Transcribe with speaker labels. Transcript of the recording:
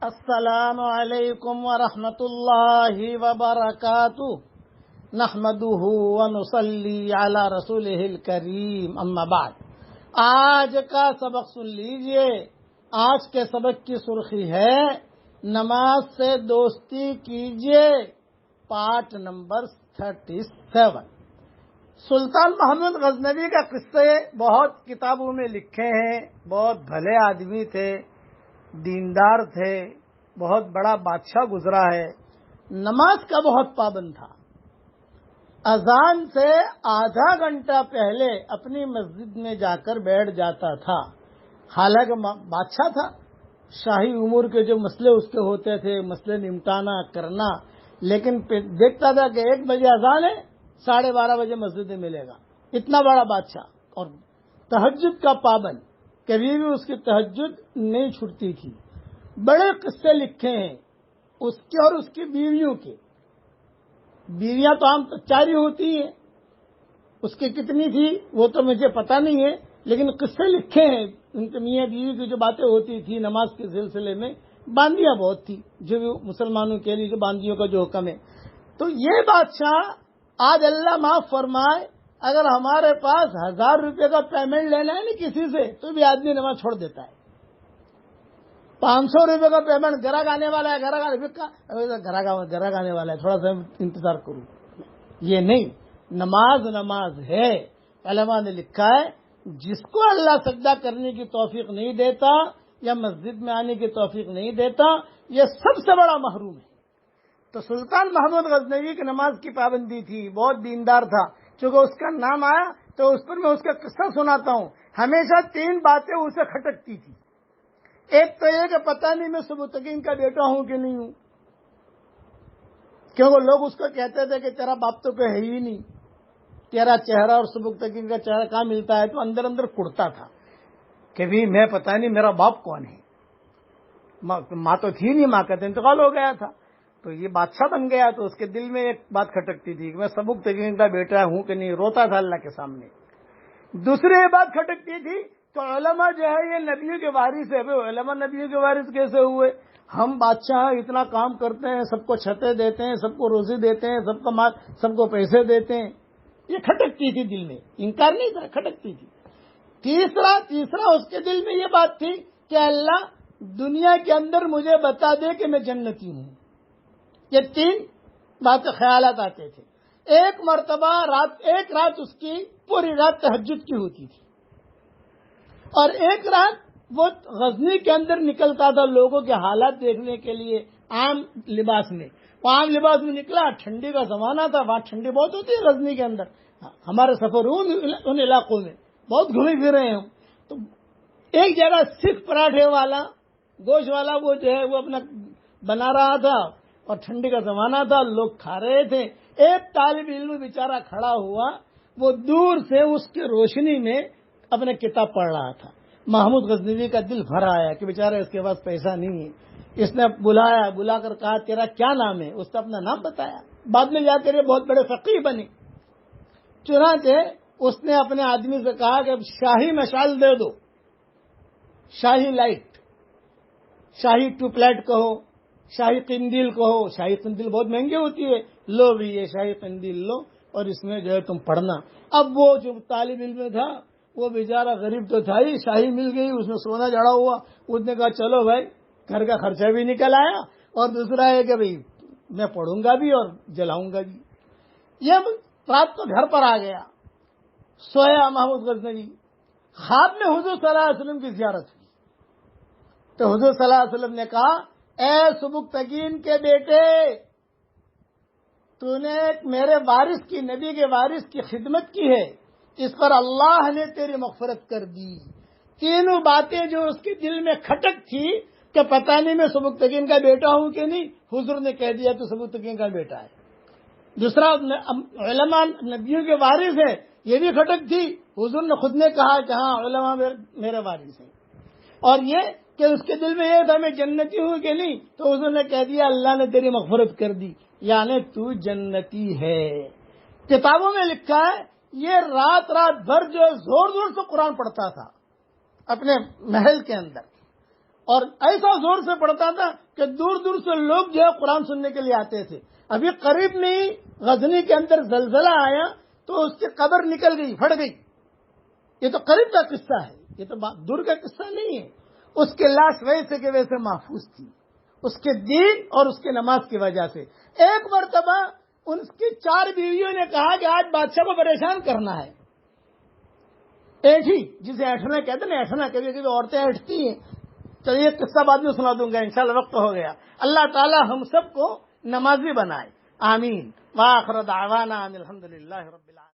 Speaker 1: السلام علیکم ورحمۃ اللہ وبرکاتہ نحمده ونصلی علی رسولہ الکریم اما بعد۔ آج کا سبق سن لیجئے۔ آج کے سبق کی سرخی ہے نماز سے دوستی کیجئے، پارٹ نمبر 37۔ سلطان محمود غزنوی کا قصے بہت کتابوں میں لکھے ہیں۔ بہت بھلے آدمی تھے، دیندار تھے، بہت بڑا بادشاہ گزرا ہے۔ نماز کا بہت پابند تھا۔ اذان سے آدھا گھنٹہ پہلے اپنی مسجد میں جا کر بیٹھ جاتا تھا۔ حالانکہ بادشاہ تھا، شاہی امور کے جو مسئلے اس کے ہوتے تھے، مسئلے نمٹانا کرنا، لیکن دیکھتا تھا کہ 1 بجے اذان ہے، 12:30 بجے مسجد میں ملے گا۔ اتنا بڑا بادشاہ اور تہجد کا پابند، کبھی بھی اس کی تہجد نہیں چھوٹتی تھی۔ بڑے قصے لکھے ہیں اس کے اور اس کی بیویوں کے۔ بیویاں تو عام 4 ہی ہوتی ہیں، اس کی کتنی تھی وہ تو مجھے پتا نہیں ہے، لیکن قصے لکھے ہیں ان کے میاں بیوی کی جو باتیں ہوتی تھی نماز کے سلسلے میں۔ باندیاں بہت تھی، جو بھی مسلمانوں کے لیے جو باندیوں کا جو حکم ہے۔ تو یہ بادشاہ آج اللہ معاف فرمائے، اگر ہمارے پاس 1000 روپے کا پیمنٹ لینا ہے نا کسی سے، تو بھی آدمی نماز چھوڑ دیتا ہے۔ 500 روپے کا پیمنٹ، گراہک آنے والا ہے، گراہک آنے والا ہے، تھوڑا سا انتظار کروں۔ یہ نہیں، نماز ہے۔ علماء نے لکھا ہے جس کو اللہ سجدہ کرنے کی توفیق نہیں دیتا یا مسجد میں آنے کی توفیق نہیں دیتا، یہ سب سے بڑا محروم ہے۔ تو سلطان محمود غزنوی کی نماز کی پابندی تھی، بہت دیندار تھا۔ چونکہ اس کا نام آیا تو اس پر میں اس کا قصہ سناتا ہوں۔ ہمیشہ 3 باتیں اسے کھٹکتی تھی۔ ایک تو یہ کہ پتہ نہیں میں سبکتگین کا بیٹا ہوں کہ نہیں ہوں، کیونکہ لوگ اس کو کہتے تھے کہ تیرا باپ تو کوئی ہے ہی نہیں، تیرا چہرہ اور سبکتگین کا چہرہ کہاں ملتا ہے۔ تو اندر اندر کڑتا تھا کہ بھی میں پتہ نہیں میرا باپ کون ہے۔ ماں تو تھی نہیں، ماں کا تو انتقال ہو گیا تھا۔ تو یہ بادشاہ بن گیا تو اس کے دل میں ایک بات کھٹکتی تھی کہ میں سبکتگین کا بیٹا ہوں کہ نہیں، روتا تھا اللہ کے سامنے۔ دوسری یہ بات کھٹکتی تھی تو علماء جو ہے یہ نبیوں کے وارث ہے، علماء نبیوں کے وارث کیسے ہوئے؟ ہم بادشاہ اتنا کام کرتے ہیں، سب کو چھتیں دیتے ہیں، سب کو روزی دیتے ہیں، سب کو پیسے دیتے ہیں۔ یہ کھٹکتی تھی دل میں، انکار نہیں تھا، کھٹکتی تھی۔ تیسرا اس کے دل میں یہ بات تھی کہ اللہ دنیا کے اندر مجھے بتا دے کہ میں جنتی ہوں۔ یہ 3 باتیں خیالات آتے تھے۔ ایک مرتبہ ایک رات اس کی پوری رات تہجد کی ہوتی تھی، اور ایک رات وہ غزنی کے اندر نکلتا تھا لوگوں کے حالات دیکھنے کے لیے عام لباس میں۔ وہ عام لباس میں نکلا، ٹھنڈی کا زمانہ تھا، وہاں ٹھنڈی بہت ہوتی ہے غزنی کے اندر، ہمارے سفر ان علاقوں میں بہت گھومے پھرے ہیں۔ تو ایک جگہ سکھ پراٹھے والا، گوشت والا، وہ جو ہے وہ اپنا بنا رہا تھا، اور ٹھنڈی کا زمانہ تھا، لوگ کھا رہے تھے۔ ایک طالب علم بیچارہ کھڑا ہوا، وہ دور سے اس کی روشنی میں اپنے کتاب پڑھ رہا تھا۔ محمود غزنوی کا دل بھر آیا کہ بیچارہ اس کے پاس پیسہ نہیں ہے۔ اس نے بلا کر کہا تیرا کیا نام ہے؟ اس نے اپنا نام بتایا۔ بعد میں جا کر یہ بہت بڑے فقیہ بنے۔ چنانچہ اس نے اپنے آدمی سے کہا کہ اب شاہی مشال دے دو، شاہی لائٹ، شاہی ٹیوب لائٹ کہو، شاہی قندیل کہو۔ شاہی قندیل بہت مہنگی ہوتی ہے، لو بھی یہ شاہی قندیل لو، اور اس میں جو ہے تم پڑھنا۔ اب وہ جو طالب علم تھا وہ بیچارہ غریب تو تھا ہی، شاہی مل گئی، اس میں سونا جڑا ہوا۔ اس نے کہا چلو بھائی، گھر کا خرچہ بھی نکل آیا، اور دوسرا ہے کہ بھائی میں پڑھوں گا بھی اور جلاؤں گا بھی۔ یہ رات کو گھر پر آ گیا، سویا محمود غزنوی۔ خواب میں حضور صلی اللہ علیہ وسلم کی زیارت ہوئی تو حضور صلی اللہ علیہ وسلم نے کہا اے سبکتگین کے بیٹے، تو نے میرے وارث کی، نبی کے وارث کی خدمت کی ہے، اس پر اللہ نے تیری مغفرت کر دی۔ 3 باتیں جو اس کے دل میں کھٹک تھی کہ پتہ نہیں میں سبکتگین کا بیٹا ہوں کہ نہیں، حضور نے کہہ دیا تو سبکتگین کا بیٹا ہے۔ دوسرا علماء نبیوں کے وارث ہے، یہ بھی کھٹک تھی، حضور نے خود نے کہا کہ ہاں علماء میرے وارث ہیں۔ اور یہ کہ اس کے دل میں یہ تھا میں جنتی ہوں کہ نہیں، تو حضور نے کہہ دیا اللہ نے تیری مغفرت کر دی، یعنی تو جنتی ہے۔ کتابوں میں لکھا ہے یہ رات بھر جو زور زور سے قرآن پڑھتا تھا اپنے محل کے اندر، اور ایسا زور سے پڑھتا تھا کہ دور دور سے لوگ جو ہے قرآن سننے کے لیے آتے تھے. ابھی قریب میں ہی غزنی کے اندر زلزلہ آیا تو اس کی قبر نکل گئی, پھٹ گئی. یہ تو قریب کا قصہ ہے, یہ تو دور کا قصہ نہیں ہے. اس کی لاش ویسے کے ویسے محفوظ تھی, اس کے دین اور اس کی نماز کی وجہ سے. ایک مرتبہ ان کی 4 بیویوں نے کہا کہ آج بادشاہ کو پریشان کرنا ہے. ایٹھی, جسے ایٹھنا کہتے ہیں نا, ایٹھنا کبھی کبھی عورتیں ایٹھتی ہیں. چلیے یہ قصہ بعد میں سنا دوں گا انشاءاللہ, وقت ہو گیا. اللہ تعالی ہم سب کو نمازی بنائے, آمین. وآخر دعوانا ان الحمدللہ رب العالمین.